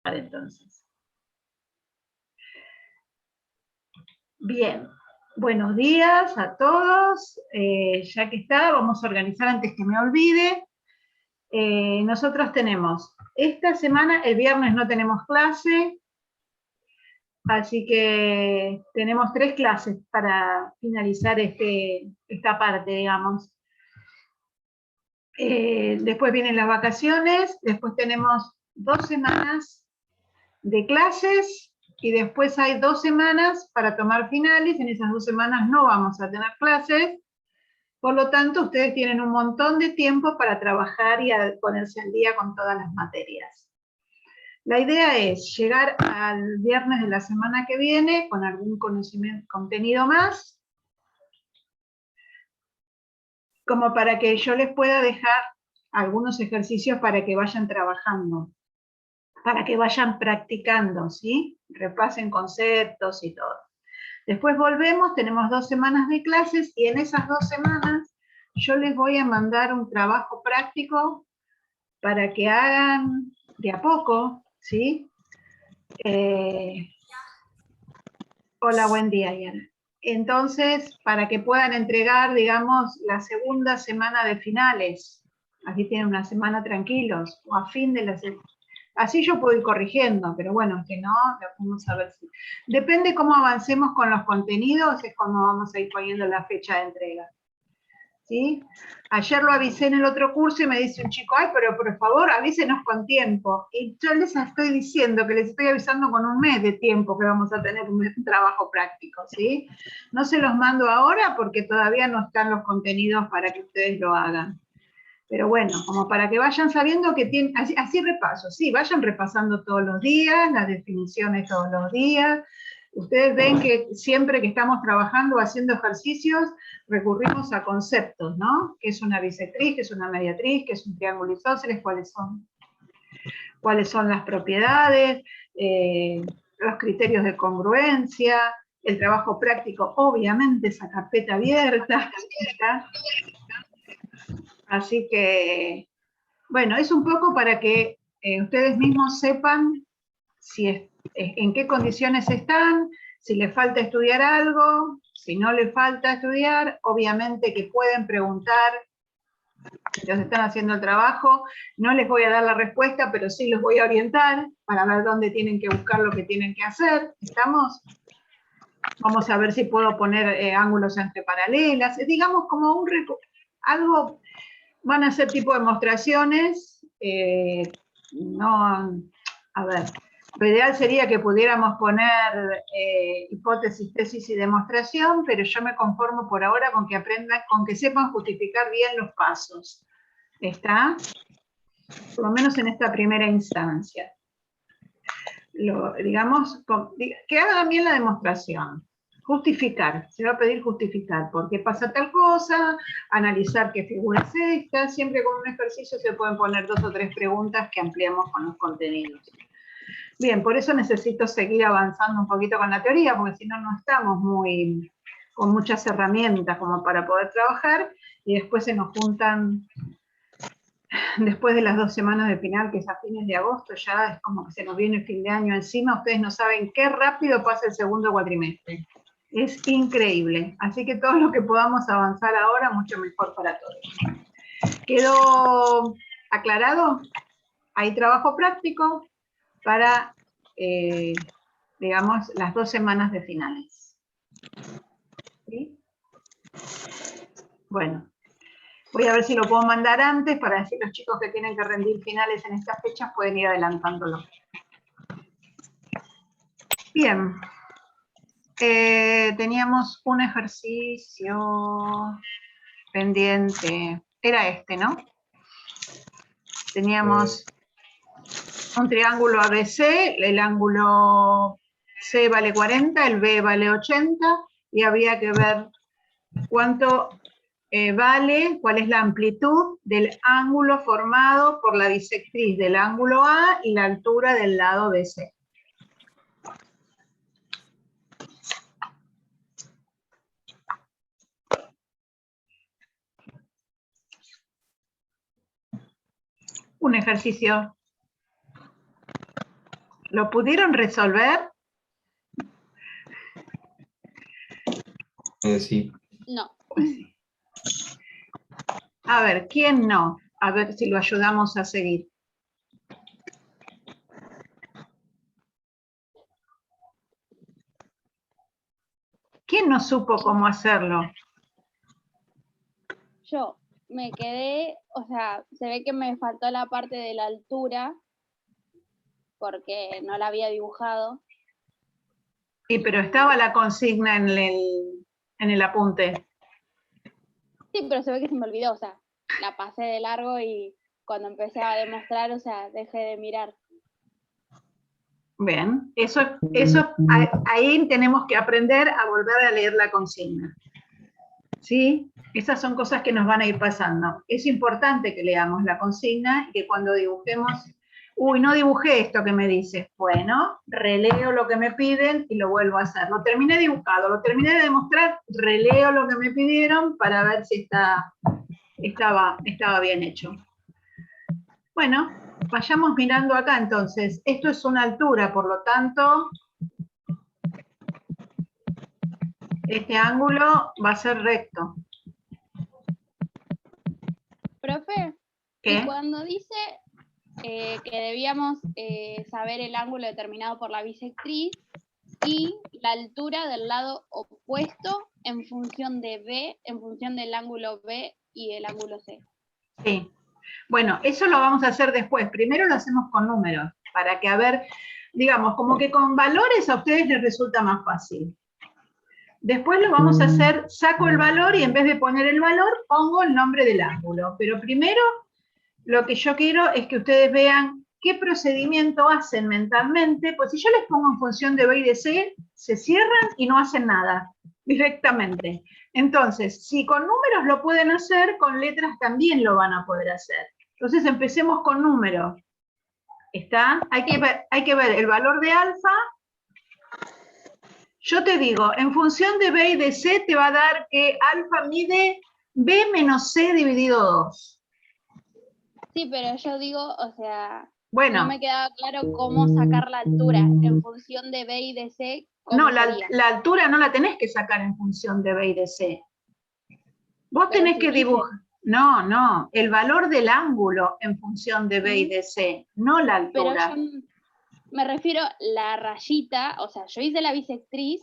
trabajar entonces. Bien, buenos días a todos. Ya que está, vamos a organizar antes que me olvide. Nosotros tenemos, esta semana, el viernes no tenemos clase, así que tenemos 3 clases para finalizar esta parte, digamos. Después vienen las vacaciones, después tenemos 2 semanas de clases y después hay 2 semanas para tomar finales. En esas 2 semanas no vamos a tener clases, por lo tanto ustedes tienen un montón de tiempo para trabajar y a ponerse al día con todas las materias. La idea es llegar al viernes de la semana que viene con algún contenido más, como para que yo les pueda dejar algunos ejercicios para que vayan trabajando, para que vayan practicando, ¿sí? Repasen conceptos y todo. Después volvemos, tenemos 2 semanas de clases y en esas 2 semanas yo les voy a mandar un trabajo práctico para que hagan de a poco, ¿sí? Hola, buen día, Diana. Entonces, para que puedan entregar, digamos, la segunda semana de finales. Así tienen una semana tranquilos, o a fin de la semana. Así yo puedo ir corrigiendo, pero bueno, que no, vamos a ver si... Depende cómo avancemos con los contenidos, es como vamos a ir poniendo la fecha de entrega. ¿Sí? Ayer lo avisé en el otro curso y me dice un chico, ay, pero por favor avísenos con tiempo. Y yo les estoy diciendo que les estoy avisando con un mes de tiempo que vamos a tener un trabajo práctico, ¿sí? No se los mando ahora porque todavía no están los contenidos para que ustedes lo hagan. Pero bueno, como para que vayan sabiendo que tienen, así repaso, sí, vayan repasando todos los días, las definiciones todos los días. Ustedes ven que siempre que estamos trabajando, haciendo ejercicios, recurrimos a conceptos, ¿no? ¿Qué es una bisectriz? ¿Qué es una mediatriz? ¿Qué es un triángulo isósceles? ¿Cuáles son las propiedades? Los criterios de congruencia, el trabajo práctico, obviamente esa carpeta abierta, ¿está? Así que, bueno, es un poco para que ustedes mismos sepan si en qué condiciones están, si les falta estudiar algo, si no les falta estudiar, obviamente que pueden preguntar mientras están haciendo el trabajo. No les voy a dar la respuesta, pero sí los voy a orientar para ver dónde tienen que buscar lo que tienen que hacer. ¿Estamos? Vamos a ver si puedo poner ángulos entre paralelas. Digamos como algo, van a ser tipo demostraciones, no, a ver, lo ideal sería que pudiéramos poner hipótesis, tesis y demostración, pero yo me conformo por ahora con que aprendan, con que sepan justificar bien los pasos. ¿Está? Por lo menos en esta primera instancia. Digamos, que hagan bien la demostración. Justificar, se va a pedir justificar, por qué pasa tal cosa, analizar qué figura es esta, siempre con un ejercicio se pueden poner 2 o 3 preguntas que ampliamos con los contenidos. Bien, por eso necesito seguir avanzando un poquito con la teoría, porque si no, no estamos con muchas herramientas como para poder trabajar, y después se nos juntan, después de las 2 semanas de final, que es a fines de agosto, ya es como que se nos viene el fin de año encima, ustedes no saben qué rápido pasa el segundo cuatrimestre. Es increíble, así que todo lo que podamos avanzar ahora, mucho mejor para todos. ¿Quedó aclarado? Hay trabajo práctico para, digamos, las 2 semanas de finales. ¿Sí? Bueno, voy a ver si lo puedo mandar antes para decir los chicos que tienen que rendir finales en estas fechas pueden ir adelantándolo. Bien. Teníamos un ejercicio pendiente. Era este, ¿no? Teníamos un triángulo ABC, el ángulo C vale 40, el B vale 80, y había que ver cuánto vale, cuál es la amplitud del ángulo formado por la bisectriz del ángulo A y la altura del lado BC. Un ejercicio ¿Lo pudieron resolver? Sí. No. Pues sí. A ver, ¿quién no? A ver si lo ayudamos a seguir. ¿Quién no supo cómo hacerlo? Yo me quedé, o sea, se ve que me faltó la parte de la altura, porque no la había dibujado. Sí, pero estaba la consigna en el apunte. Sí, pero se ve que se me olvidó, o sea, la pasé de largo y cuando empecé a demostrar, o sea, dejé de mirar. Bien, ahí tenemos que aprender a volver a leer la consigna. ¿Sí? Esas son cosas que nos van a ir pasando. Es importante que leamos la consigna y que cuando dibujemos, uy, no dibujé esto que me dice. Bueno, releo lo que me piden y lo vuelvo a hacer. Lo terminé dibujado, lo terminé de demostrar, releo lo que me pidieron para ver si estaba bien hecho. Bueno, vayamos mirando acá entonces. Esto es una altura, por lo tanto, este ángulo va a ser recto. Profe, ¿Qué? y cuando dice que debíamos saber el ángulo determinado por la bisectriz y la altura del lado opuesto en función de B, en función del ángulo B y el ángulo C. Sí. Bueno, eso lo vamos a hacer después. Primero lo hacemos con números, para que, a ver, digamos, como que con valores a ustedes les resulta más fácil. Después lo vamos a hacer, saco el valor y en vez de poner el valor, pongo el nombre del ángulo. Pero primero, lo que yo quiero es que ustedes vean qué procedimiento hacen mentalmente, pues si yo les pongo en función de B y de C, se cierran y no hacen nada directamente. Entonces, si con números lo pueden hacer, con letras también lo van a poder hacer. Entonces, empecemos con números. ¿Está? Hay que ver el valor de alfa. Yo te digo, en función de B y de C te va a dar que alfa mide B menos C dividido 2. Sí, pero yo digo, o sea, Bueno, no me quedaba claro cómo sacar la altura en función de B y de C. ¿Cómo no, sería? la altura no la tenés que sacar en función de B y de C. Vos Pero tenés si que dice, dibujar. No, el valor del ángulo en función de B y de C, no la pero altura. yo me refiero la rayita, o sea, yo hice la bisectriz,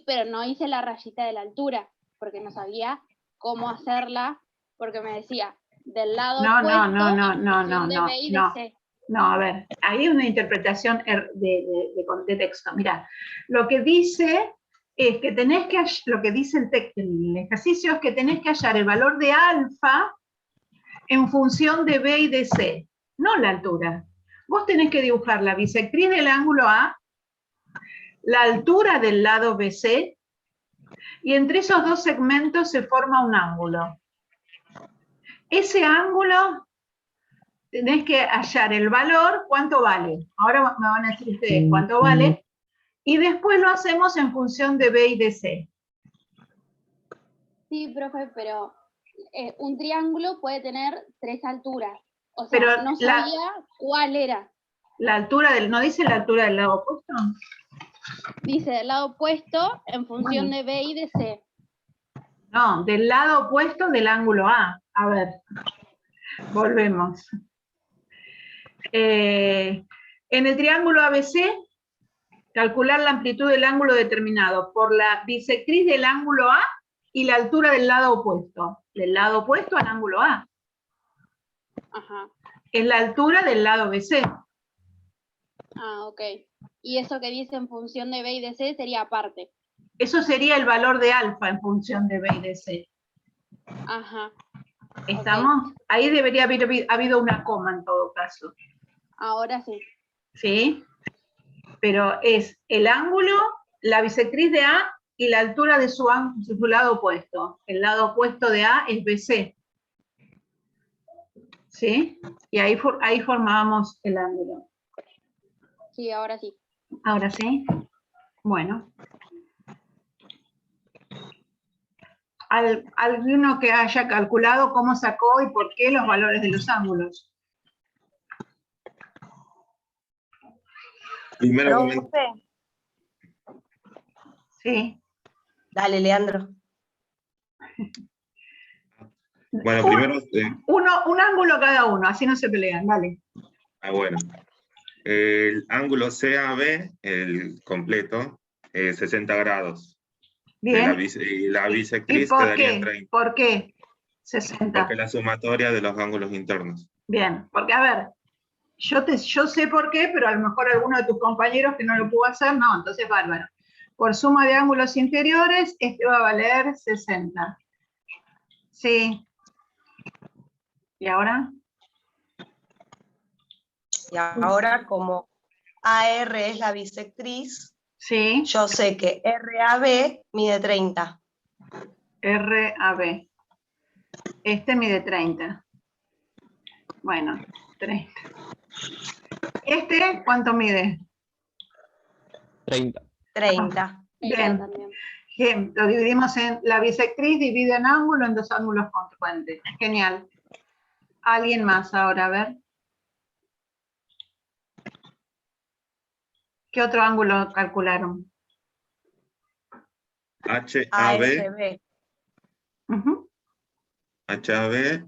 pero no hice la rayita de la altura, porque no sabía cómo hacerla, porque me decía, del lado opuesto en función de B y de C. No, a ver, ahí hay una interpretación de texto. Mira, lo que dice es que tenés que, lo que dice el ejercicio es que tenés que hallar el valor de alfa en función de B y de C, no la altura. Vos tenés que dibujar la bisectriz del ángulo A, la altura del lado BC, y entre esos dos segmentos se forma un ángulo. Ese ángulo tenés que hallar el valor, cuánto vale. Ahora me van a decir ustedes cuánto vale, y después lo hacemos en función de B y de C. Sí, profe, pero un triángulo puede tener 3 alturas. O sea, Pero no sabía cuál era. La altura del, ¿no dice la altura del lado opuesto? Dice del lado opuesto en función de B y de C. No, del lado opuesto del ángulo A. A ver, volvemos. En el triángulo ABC, calcular la amplitud del ángulo determinado por la bisectriz del ángulo A y la altura del lado opuesto. Del lado opuesto al ángulo A. Ajá. Es la altura del lado BC. Ah, ok. Y eso que dice en función de B y de C sería aparte. Eso sería el valor de alfa en función de B y de C. Ajá. ¿Estamos? Okay. Ahí debería haber habido una coma en todo caso. Ahora sí. ¿Sí? Pero es el ángulo, la bisectriz de A y la altura de su lado opuesto. El lado opuesto de A es BC. ¿Sí? Y ahí formábamos el ángulo. Sí, ahora sí. ¿Ahora sí? Bueno. ¿Alguno que haya calculado cómo sacó y por qué los valores de los ángulos? Primero comenta. Profe, Sí. dale, Leandro. Bueno, primero... Un ángulo cada uno, así no se pelean, dale. bueno. El ángulo CAB, el completo, 60 grados. Bien. Y la ¿Y bisectriz por quedaría en qué? 30. ¿Por qué 60? Porque es la sumatoria de los ángulos internos. Bien, porque a ver, yo sé por qué, pero a lo mejor alguno de tus compañeros que no lo pudo hacer, no, entonces bárbaro. Por suma de ángulos interiores, este va a valer 60. Sí. ¿Y ahora? Y ahora, como AR es la bisectriz, Sí. yo sé que RAB mide 30. RAB. Este mide 30. Bueno, 30. ¿Este cuánto mide? 30. 30. Bien. También. Bien, lo dividimos en la bisectriz, divide en ángulo en dos ángulos congruentes. Genial. ¿Alguien más ahora? A ver. ¿Qué otro ángulo calcularon? HAB, ASB. Ujú. HAB,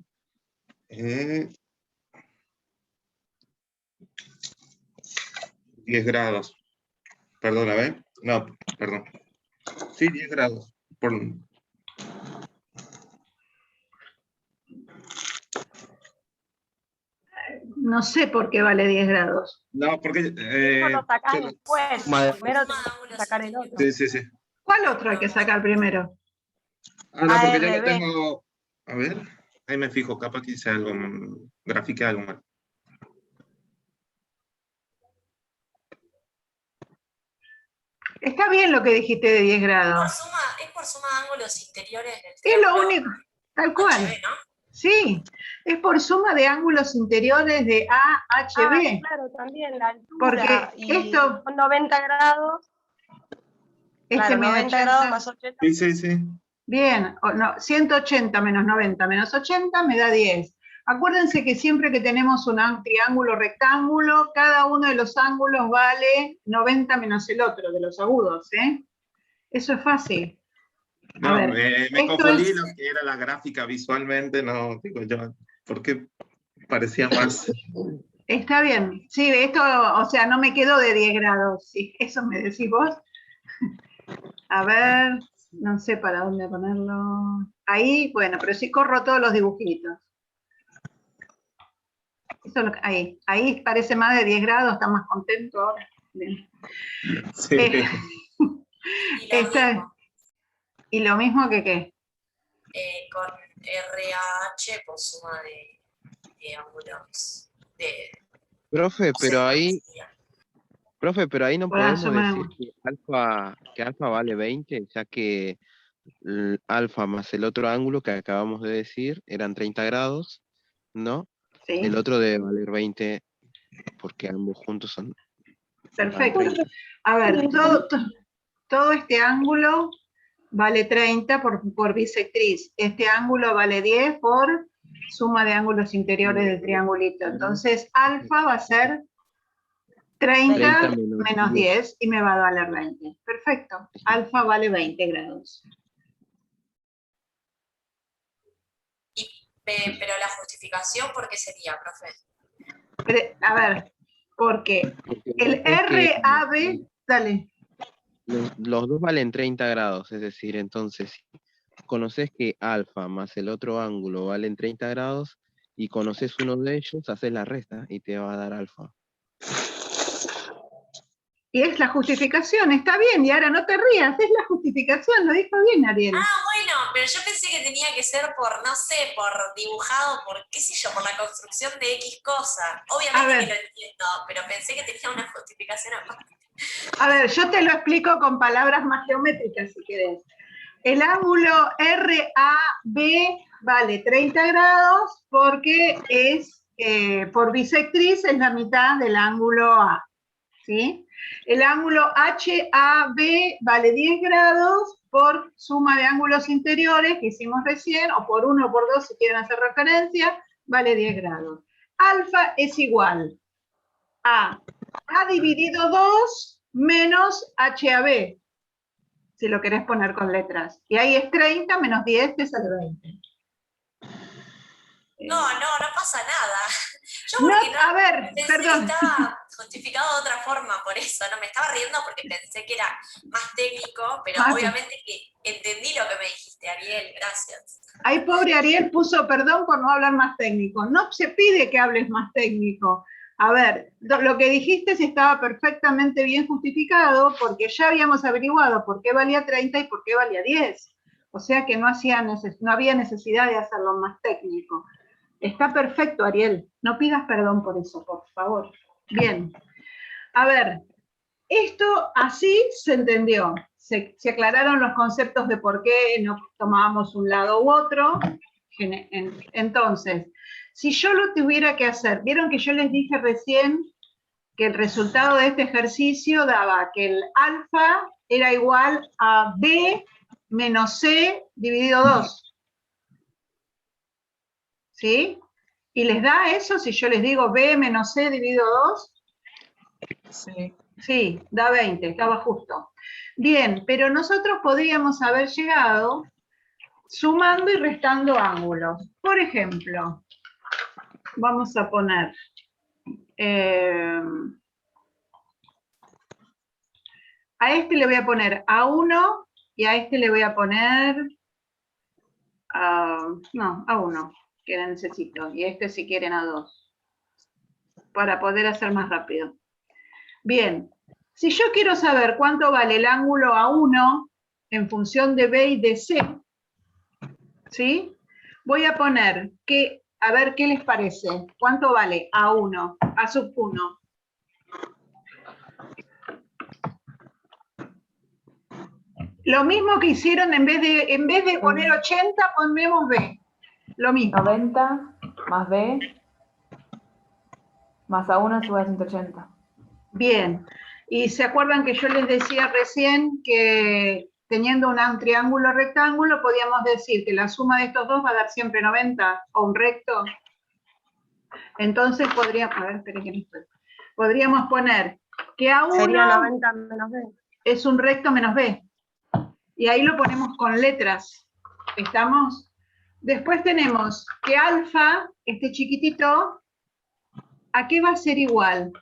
10 grados. Perdón, a ver. No, perdón. Sí, 10 grados. No sé por qué vale 10 grados. No, porque... Eso lo sacás después. Primero tenés que sacar el otro. Sí, sí, sí. ¿Cuál otro hay que sacar primero? Ah, no, porque yo lo ARB. tengo... A ver, ahí me fijo, capaz que hice algo, grafiqué algo mal. Está bien lo que dijiste de 10 grados. Es por suma de ángulos interiores del Es triángulo lo único, tal cual. HB, ¿no? Sí, es por suma de ángulos interiores de AHB. Claro, también la altura. Porque y esto- son 90 grados. Este Claro, mide 90 80. grados más 80. Sí, sí, sí. Bien, no, 180 menos 90 menos 80 me da 10. Acuérdense que siempre que tenemos un triángulo rectángulo, cada uno de los ángulos vale 90 menos el otro, de los agudos, ¿eh? Eso es fácil. A No, ver, me esto confundí es- lo que era la gráfica visualmente, no, digo yo, porque parecía más... Está bien. Sí, esto, o sea, no me quedo de 10 grados, sí, eso me decís vos. A ver, no sé para dónde ponerlo. Ahí, bueno, pero sí corro todos los dibujitos. Eso es lo que, ahí parece más de 10 grados, está más contento ahora. Bien. Sí. Y lo Esta- mismo ¿Y lo mismo que qué? con RH por suma de ángulos de... Profe, no sé pero cómo ahí, sería. no Por la podemos suma de decir que alfa vale 20, ya que alfa más el otro ángulo que acabamos de decir eran 30 grados, ¿no? Sí, El otro debe valer 20 porque ambos juntos son... perfecto. 30. A ver, todo este ángulo vale 30 por bisectriz. Este ángulo vale 10 por suma de ángulos interiores del triangulito. Entonces, alfa va a ser 30 menos 10 y me va a valer 20. Perfecto. Alfa vale 20 grados. Pero la justificación, ¿por qué sería, profe? A ver, porque Porque el es que RAB, dale. los dos valen 30 grados, es decir, entonces, si conoces que alfa más el otro ángulo valen 30 grados y conoces uno de ellos, haces la resta y te va a dar alfa. Y es la justificación, está bien, y ahora no te rías, es la justificación, lo dijo bien Ariel. Bueno, pero yo pensé que tenía que ser por, no sé, por dibujado, por qué sé yo, por la construcción de X cosa. A Obviamente ver. que lo entiendo, pero pensé que tenía una justificación aparte. A ver, yo te lo explico con palabras más geométricas si querés. El ángulo RAB vale 30 grados porque es, por bisectriz es la mitad del ángulo A, ¿sí? El ángulo HAB vale 10 grados por suma de ángulos interiores que hicimos recién, o por 1 o por 2 si quieren hacer referencia, vale 10 grados. Alfa es igual a A dividido 2 menos HAB, si lo querés poner con letras. Y ahí es 30 menos 10 te sale 20. No pasa nada. Yo No, porque no, a ver, pensé perdón. que estaba justificado de otra forma, por eso, no me estaba riendo porque pensé que era más técnico, pero Ah, obviamente que entendí lo que me dijiste, Ariel, gracias. Ay, pobre Ariel puso perdón por no hablar más técnico. No se pide que hables más técnico. A ver, lo que dijiste estaba perfectamente bien justificado porque ya habíamos averiguado por qué valía 30 y por qué valía 10. O sea que no había necesidad de hacerlo más técnico. Está perfecto, Ariel. No pidas perdón por eso, por favor. Bien. A ver, esto así se entendió. Se aclararon los conceptos de por qué no tomábamos un lado u otro. Entonces, si yo lo tuviera que hacer, vieron que yo les dije recién que el resultado de este ejercicio daba que el alfa era igual a B menos C dividido 2. ¿Sí? ¿Y les da eso si yo les digo B menos C dividido 2? Sí. Sí, da 20, estaba justo. Bien, pero nosotros podríamos haber llegado sumando y restando ángulos. Por ejemplo, vamos a poner... a este le voy a poner A1 y a este le voy a poner... no, A1, que necesito. Y este si quieren A2. Para poder hacer más rápido. Bien, si yo quiero saber cuánto vale el ángulo A1 en función de B y de C, ¿sí? Voy a poner que, a ver qué les parece. ¿Cuánto vale A1? A sub 1. Lo mismo que hicieron, en vez de poner 80, ponemos B. Lo mismo. 90 más B más A1 es igual a 180. Bien. Y se acuerdan que yo les decía recién que teniendo un triángulo rectángulo podíamos decir que la suma de estos dos va a dar siempre 90 o un recto. Entonces podríamos, a ver, esperen que no estoy. Podríamos poner que A1 Sería 90 menos B. es un recto menos B. Y ahí lo ponemos con letras. ¿Estamos? Después tenemos que alfa, este chiquitito, ¿a qué va a ser igual?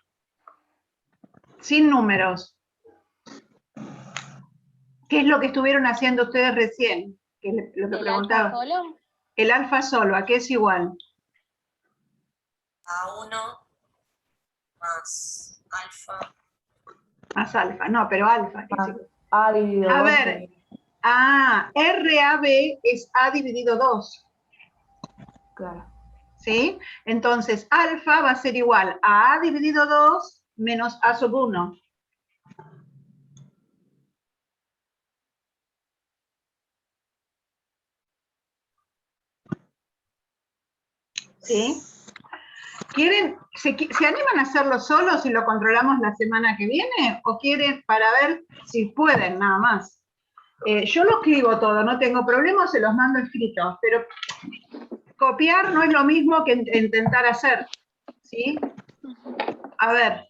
Sin números. ¿Qué es lo que estuvieron haciendo ustedes recién? Que es lo que ¿El preguntaba. alfa solo? El alfa solo, ¿a qué es igual? A1 más alfa. Más alfa, no, pero alfa. ¿qué es igual? A dividido A 2. ver, RAB es A dividido 2. Claro. ¿Sí? Entonces, alfa va a ser igual a dividido 2 menos A sub 1. ¿Sí? ¿Quieren, se animan a hacerlo solos y lo controlamos la semana que viene? ¿O quieren para ver si pueden nada más? Yo lo escribo todo, no tengo problema, se los mando escritos, pero copiar no es lo mismo que intentar hacer. ¿Sí? A ver,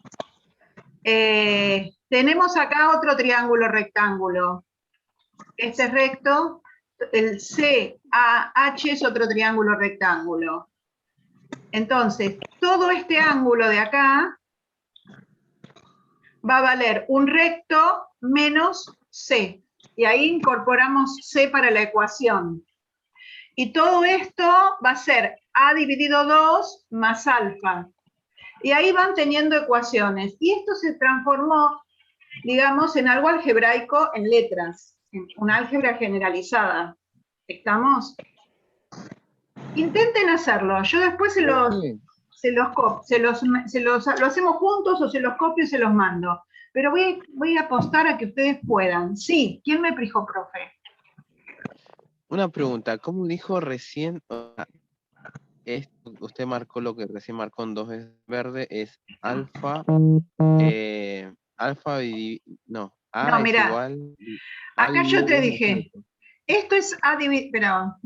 tenemos acá otro triángulo rectángulo. Este es recto, el CAH es otro triángulo rectángulo. Entonces, todo este ángulo de acá va a valer un recto menos C. Y ahí incorporamos C para la ecuación. Y todo esto va a ser A dividido 2 más alfa. Y ahí van teniendo ecuaciones. Y esto se transformó, digamos, en algo algebraico en letras, en una álgebra generalizada. ¿Estamos? Intenten hacerlo. Yo después lo hacemos juntos o se los copio y se los mando. Pero voy a apostar a que ustedes puedan. Sí, ¿quién me dijo, profe? Una pregunta, ¿cómo dijo recién? Usted marcó lo que recién marcó en 2 es verde, es alfa, alfa y no, A No, es mirá, igual. acá yo te A dije, esto es A dividido,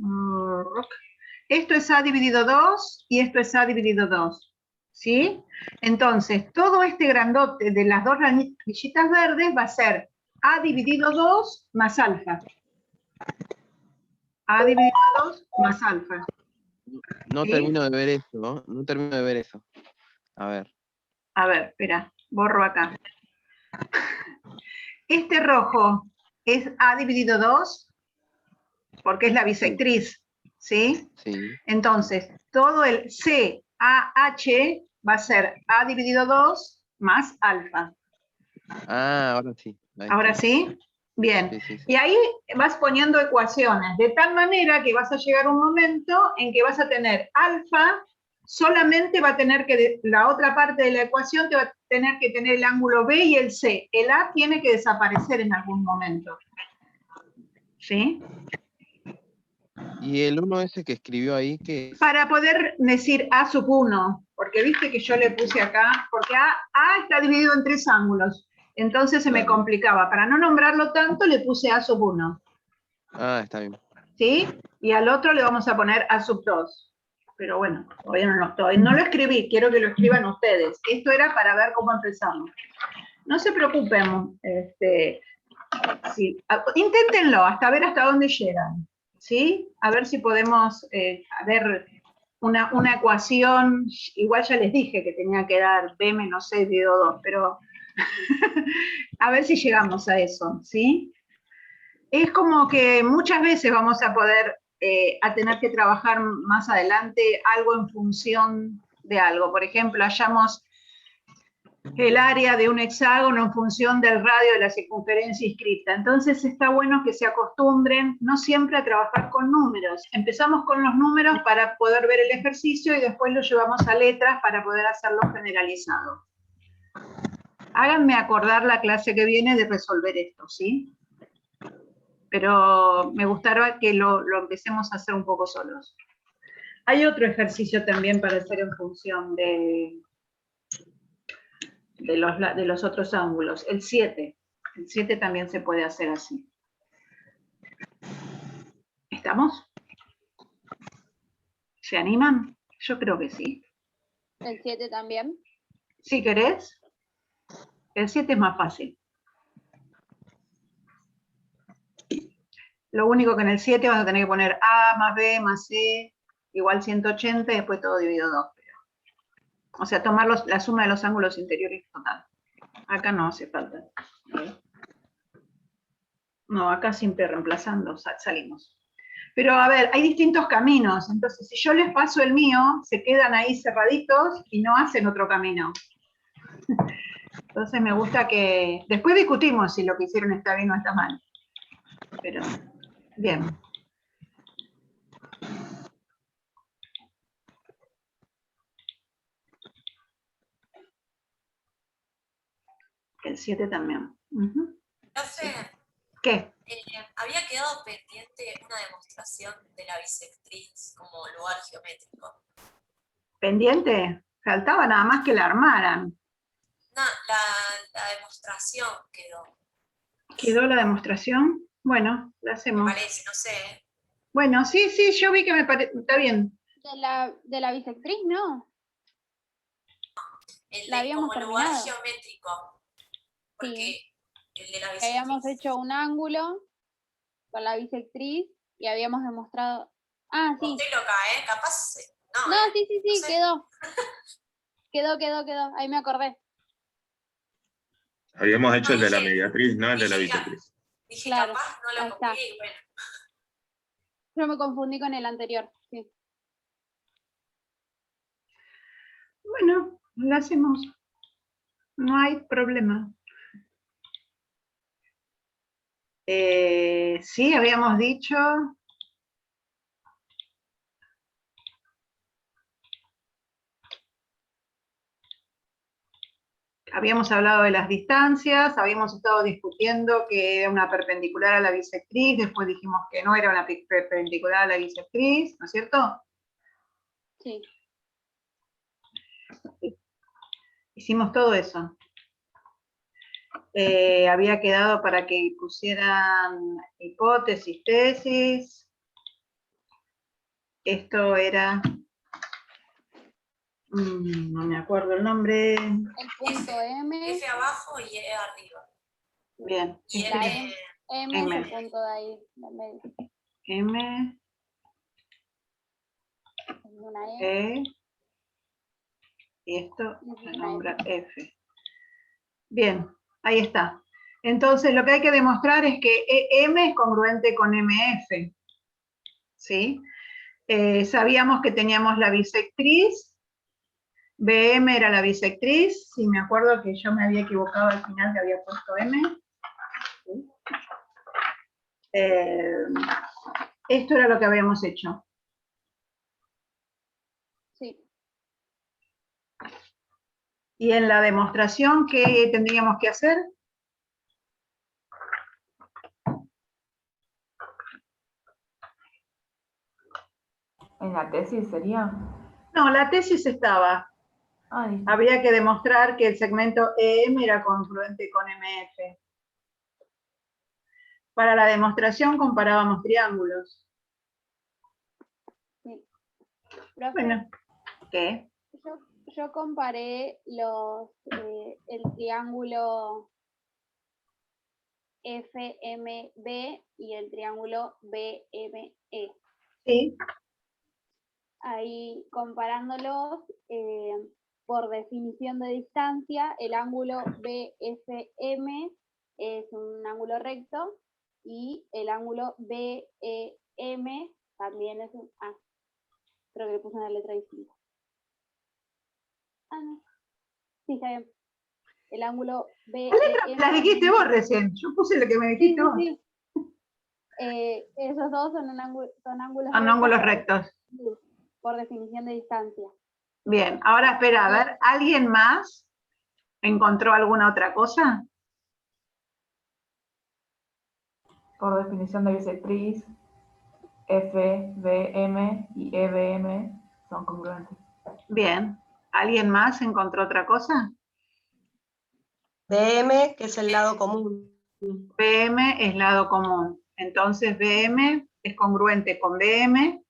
esto es A dividido 2 y esto es A dividido 2. ¿sí? Entonces, todo este grandote de las dos rayitas verdes va a ser A dividido 2 más alfa. A dividido 2 más alfa. No ¿Sí? termino de ver eso, ¿no? No termino de ver eso. A ver. A ver, espera, borro acá. Este rojo es A dividido 2, porque es la bisectriz, ¿sí? Sí. Entonces, todo el CAH va a ser A dividido 2 más alfa. Ah, ahora sí. Ahí ¿Ahora está. sí? Bien. Sí, sí, sí. Y ahí vas poniendo ecuaciones, de tal manera que vas a llegar a un momento en que vas a tener alfa, solamente va a tener que, la otra parte de la ecuación te va a tener que tener el ángulo B y el C. El A tiene que desaparecer en algún momento. ¿Sí? Y el 1 ese que escribió ahí, que Para poder decir A sub 1, porque viste que yo le puse acá, porque A está dividido en 3 ángulos, entonces se me Claro. complicaba. Para no nombrarlo tanto, le puse A sub 1. Ah, está bien. ¿Sí? Y al otro le vamos a poner A sub 2. Pero bueno, todavía no lo escribí, quiero que lo escriban ustedes. Esto era para ver cómo empezamos. No se preocupen, sí, inténtenlo hasta ver hasta dónde llegan. ¿Sí? A ver si podemos ver una ecuación, igual ya les dije que tenía que dar B menos C dividido 2, pero a ver si llegamos a eso, ¿sí? Es como que muchas veces vamos a poder a tener que trabajar más adelante algo en función de algo. Por ejemplo, hallamos el área de un hexágono en función del radio de la circunferencia inscripta. Entonces está bueno que se acostumbren no siempre a trabajar con números. Empezamos con los números para poder ver el ejercicio y después lo llevamos a letras para poder hacerlo generalizado. Háganme acordar la clase que viene de resolver esto, ¿sí? Pero me gustaría que lo empecemos a hacer un poco solos. Hay otro ejercicio también para hacer en función de los otros ángulos, el 7. El 7 también se puede hacer así. ¿Estamos? ¿Se animan? Yo creo que sí. El 7 también. ¿Sí querés? El 7 es más fácil. Lo único que en el 7 vas a tener que poner A más B más C igual 180 y después todo dividido 2. O sea, tomar la suma de los ángulos interiores total. Acá no hace falta. No, acá siempre reemplazando salimos. Pero a ver, hay distintos caminos. Entonces, si yo les paso el mío, se quedan ahí cerraditos y no hacen otro camino. Entonces me gusta que... Después discutimos si lo que hicieron está bien o está mal. Pero, bien. El 7 también. Profe, ¿Qué? había quedado pendiente una demostración de la bisectriz como lugar geométrico. ¿Pendiente? Faltaba nada más que la armaran. No, la demostración quedó, ¿Quedó la demostración? Bueno, la me hacemos. parece, no sé. Bueno, sí, yo vi que me parece... Está bien. De la bisectriz, no. El La de habíamos como lugar terminado. geométrico. Porque el de la bisectriz. Habíamos hecho un ángulo con la bisectriz y habíamos demostrado. Ah, sí. Estoy loca, capaz. No, No, sí, no sé. quedó. Quedó. Ahí me acordé. Habíamos hecho el de la dije- mediatriz, no el de la dije, bisectriz. Dije, Claro, capaz no ahí lo está. copié y bueno. Yo me confundí con el anterior. Sí. Bueno, la hacemos. No hay problema. Sí, habíamos dicho... Habíamos hablado de las distancias, habíamos estado discutiendo que era una perpendicular a la bisectriz, después dijimos que no era una perpendicular a la bisectriz, ¿no es cierto? Sí. Hicimos todo eso. Había quedado para que pusieran hipótesis, tesis. Esto era No me acuerdo el nombre. El punto M, F abajo y E arriba. Bien. Y la M, M es el M. punto de ahí, del medio. M, Una E, E, y esto y se una nombra F. Bien, ahí está. Entonces lo que hay que demostrar es que M es congruente con MF. ¿Sí? Sabíamos que teníamos la bisectriz, BM era la bisectriz, si me acuerdo que yo me había equivocado al final que había puesto M. ¿Sí? Esto era lo que habíamos hecho. Sí. Y en la demostración, ¿qué tendríamos que hacer? ¿En la tesis sería? No, la tesis estaba. Ah, listo. Habría que demostrar que el segmento EM era congruente con MF. Para la demostración comparábamos triángulos. Sí. Profe, Bueno, ¿qué? yo comparé el triángulo FMB y el triángulo BME. Sí, Ahí comparándolos, por definición de distancia, el ángulo BFM es un ángulo recto y el ángulo BEM también es un... Ah, creo que le puse una letra distinta. Ah, no. Sí, está bien. El ángulo BEM... la dijiste vos recién. Yo puse lo que me Sí, dijiste sí, vos. sí. Esos dos son ángulos Son ángulos rectos. por definición de distancia. Bien, ahora espera, a ver, ¿alguien más encontró alguna otra cosa? Por definición de bisectriz, FBM y EBM son congruentes. Bien, ¿alguien más encontró otra cosa? BM, que es el lado común. BM es lado común. Entonces BM es congruente con BM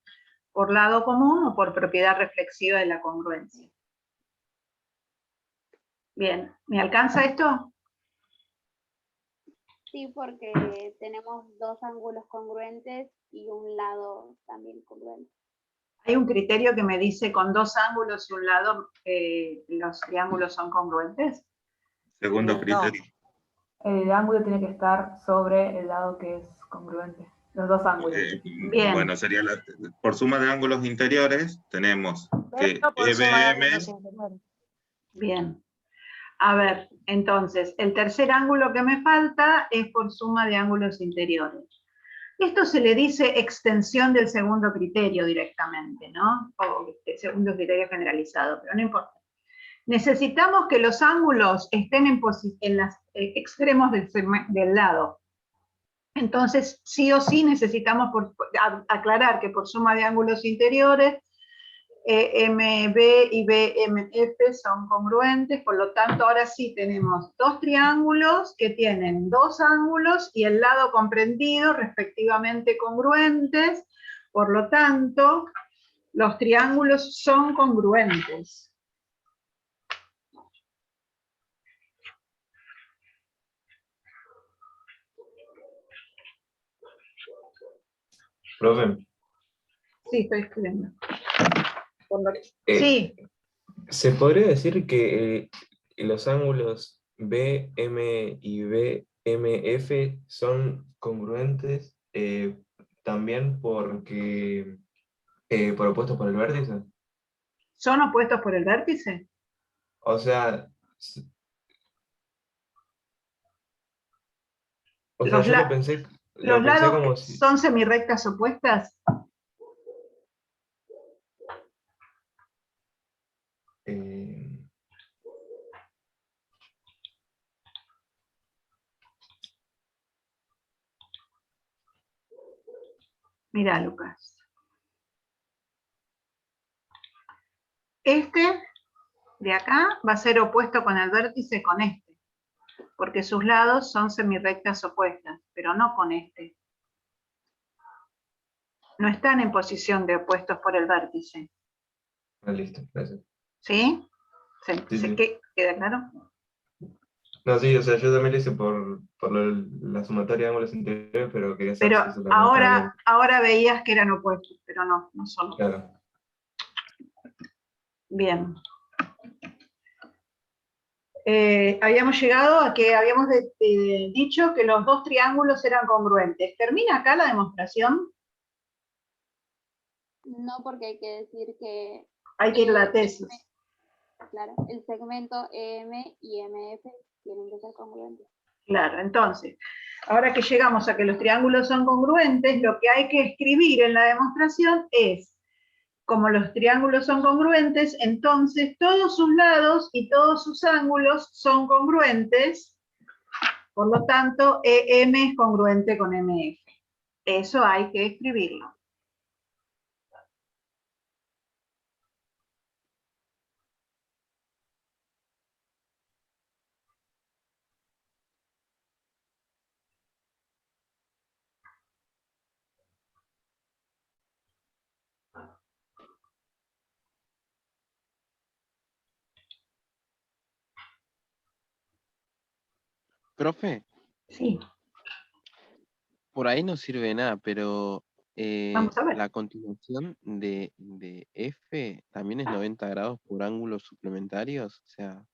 por lado común o por propiedad reflexiva de la congruencia. Bien, ¿me alcanza esto? Sí, porque tenemos dos ángulos congruentes y un lado también congruente. Hay un criterio que me dice con dos ángulos y un lado los triángulos son congruentes. Segundo No. criterio. El ángulo tiene que estar sobre el lado que es congruente. Los dos ángulos. Bien. Bueno, sería por suma de ángulos interiores, tenemos que Pero por suma de EBM, ángulos interiores. Bien. A ver, entonces, el tercer ángulo que me falta es por suma de ángulos interiores. Esto se le dice extensión del segundo criterio directamente, ¿no? O el segundo criterio generalizado, pero no importa. Necesitamos que los ángulos estén en los extremos del lado. Entonces, sí o sí necesitamos aclarar que por suma de ángulos interiores, MB y BMF son congruentes, por lo tanto ahora sí tenemos dos triángulos que tienen dos ángulos y el lado comprendido respectivamente congruentes, por lo tanto los triángulos son congruentes. Profe, Sí, estoy escribiendo. eh, Sí, ¿se podría decir que los ángulos BM y BMF son congruentes también porque por opuestos por el vértice? ¿son opuestos por el vértice? O sea, Los, yo los lo pensé lados como si... son semirrectas opuestas. eh, Mira, Lucas. Este de acá va a ser opuesto con el vértice con este, porque sus lados son semirrectas opuestas, pero no con este. No están en posición de opuestos por el vértice. listo, gracias. ¿Sí? Sí, sí. ¿Queda claro? No, sí, o sea, yo también lo hice por la sumatoria de ángulos interiores, pero quería saber Pero si eso también estaba bien. ahora veías que eran opuestos, pero no son opuestos. Claro. Bien. Habíamos llegado a que habíamos dicho que los dos triángulos eran congruentes. ¿Termina acá la demostración? No, porque hay que decir que Hay que ir a la tesis. claro, el segmento EM y MF tienen que ser congruentes. Claro, entonces, ahora que llegamos a que los triángulos son congruentes, lo que hay que escribir en la demostración es, como los triángulos son congruentes, entonces todos sus lados y todos sus ángulos son congruentes, por lo tanto, EM es congruente con MF. Eso hay que escribirlo. Profe, Sí, por ahí no sirve de nada, pero vamos a ver. la continuación de F también es 90 grados por ángulos suplementarios, o sea,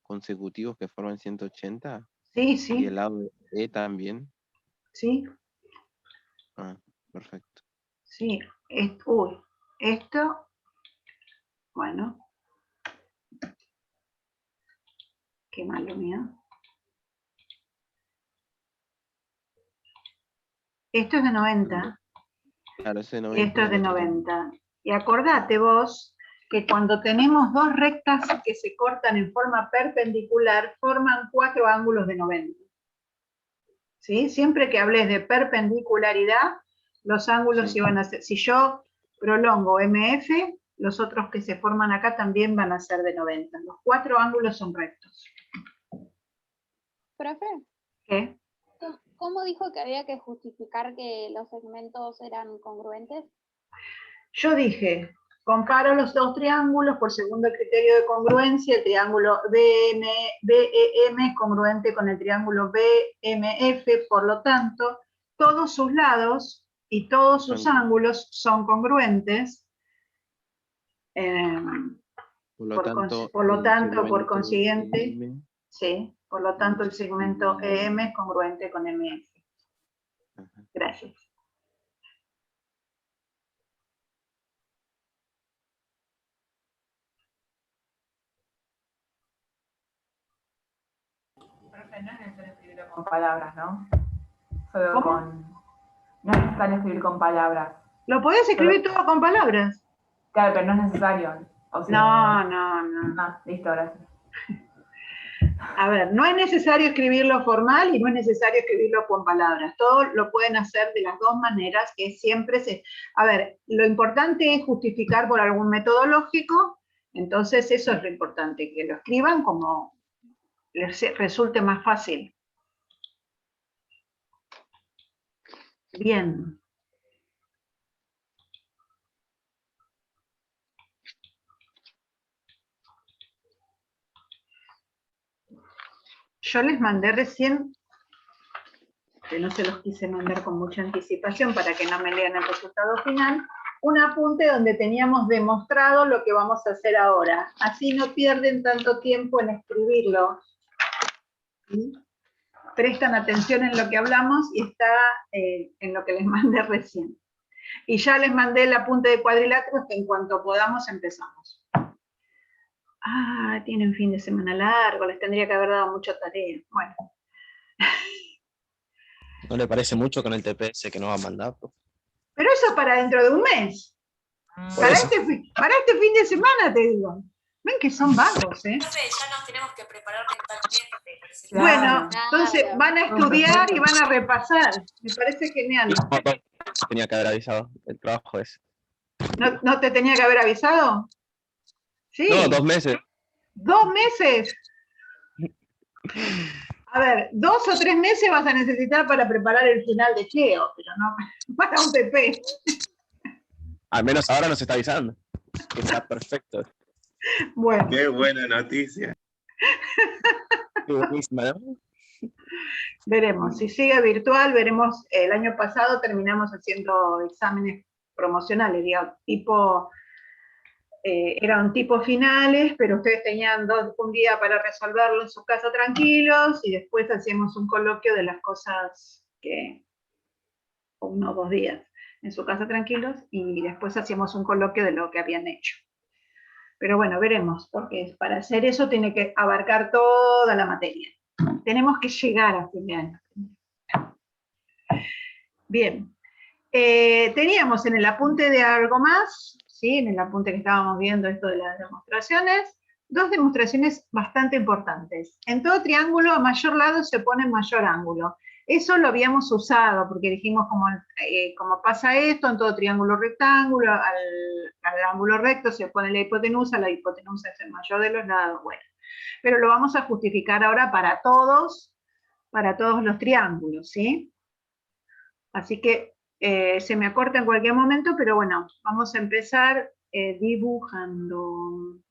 consecutivos que forman 180, Sí, y sí, el lado de E también. sí, Ah, perfecto. sí. Esto, bueno, qué malo mío. Esto es de 90. Claro, ese Y 90 esto y es el de otro también. 90. Y acordate vos que cuando tenemos dos rectas que se cortan en forma perpendicular, forman 4 ángulos de 90. ¿Sí? Siempre que hables de perpendicularidad, los ángulos Sí. iban a ser, si yo prolongo MF, los otros que se forman acá también van a ser de 90. Los 4 ángulos son rectos. Profe, ¿Qué? ¿cómo dijo que había que justificar que los segmentos eran congruentes? Yo dije, comparo los dos triángulos por segundo criterio de congruencia, el triángulo BEM es congruente con el triángulo BMF, por lo tanto, todos sus lados y todos sus Son- ángulos son congruentes. Por lo tanto, Por lo el tanto, por segmento consiguiente, EM, sí, por lo tanto el segmento EM es congruente con MF. ajá. Gracias. Profe, no es necesario escribirlo con palabras, ¿no? Solo ¿Cómo? No es necesario escribir con palabras. Lo podés escribir todo con palabras. Claro, pero no es necesario. O si... No. Ah, listo, gracias. A ver, no es necesario escribirlo formal y no es necesario escribirlo con palabras. Todo lo pueden hacer de las dos maneras, que siempre se... A ver, lo importante es justificar por algún metodológico, entonces eso es lo importante, que lo escriban como les resulte más fácil. Bien. Yo les mandé recién, que no se los quise mandar con mucha anticipación para que no me lean el resultado final, un apunte donde teníamos demostrado lo que vamos a hacer ahora. Así no pierden tanto tiempo en escribirlo. ¿Sí? Prestan atención en lo que hablamos y está en lo que les mandé recién. Y ya les mandé el apunte de cuadriláteros que en cuanto podamos empezamos. Ah, tienen fin de semana largo, les tendría que haber dado mucha tarea. Bueno. ¿No le parece mucho con el TPS que nos va a mandar? Pero eso para dentro de un mes. Para este fin de semana, te digo. Ven que son vagos, ¿eh? Profe, ya nos tenemos que preparar mentalmente. Bueno, Claro. entonces van a estudiar y van a repasar. Me parece genial. Tenía que haber avisado el trabajo ese. ¿No te tenía que haber avisado? Sí. No, 2 meses. 2 meses. A ver, 2 o 3 meses vas a necesitar para preparar el final de Geo, pero no para un TP. Al menos ahora nos está avisando. Está perfecto. Bueno, Qué buena noticia. Qué buenísima, ¿no? veremos. Si sigue virtual, veremos. El año pasado terminamos haciendo exámenes promocionales, digamos, tipo, eran tipo finales, pero ustedes tenían un día para resolverlo en su casa tranquilos y después hacíamos un coloquio de las cosas que, 1 o 2 días en su casa tranquilos y después hacíamos un coloquio de lo que habían hecho. Pero bueno, veremos, porque para hacer eso tiene que abarcar toda la materia. Tenemos que llegar a fin de año. Bien. Teníamos en el apunte de algo más, ¿sí? En el apunte que estábamos viendo esto de las demostraciones, 2 demostraciones bastante importantes. En todo triángulo a mayor lado se pone mayor ángulo. Eso lo habíamos usado porque dijimos como pasa esto en todo triángulo rectángulo, al ángulo recto se pone la hipotenusa es el mayor de los lados. Bueno, pero lo vamos a justificar ahora para todos los triángulos, ¿sí? Así que se me acorta en cualquier momento, pero bueno, vamos a empezar dibujando.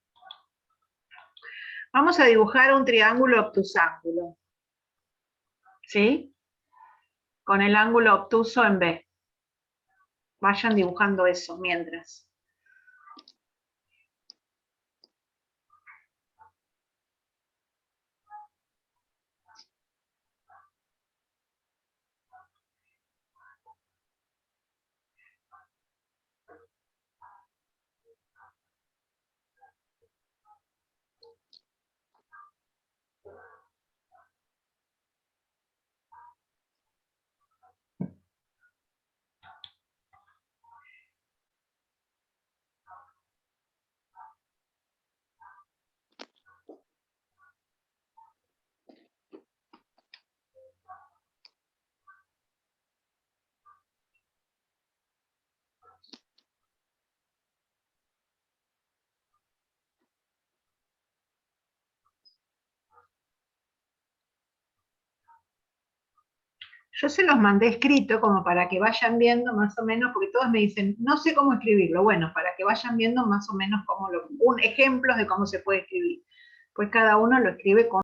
Vamos a dibujar un triángulo obtusángulo, ¿sí? Con el ángulo obtuso en B. Vayan dibujando eso mientras. Yo se los mandé escrito como para que vayan viendo más o menos, porque todos me dicen, no sé cómo escribirlo. Bueno, para que vayan viendo más o menos ejemplos de cómo se puede escribir. Pues cada uno lo escribe con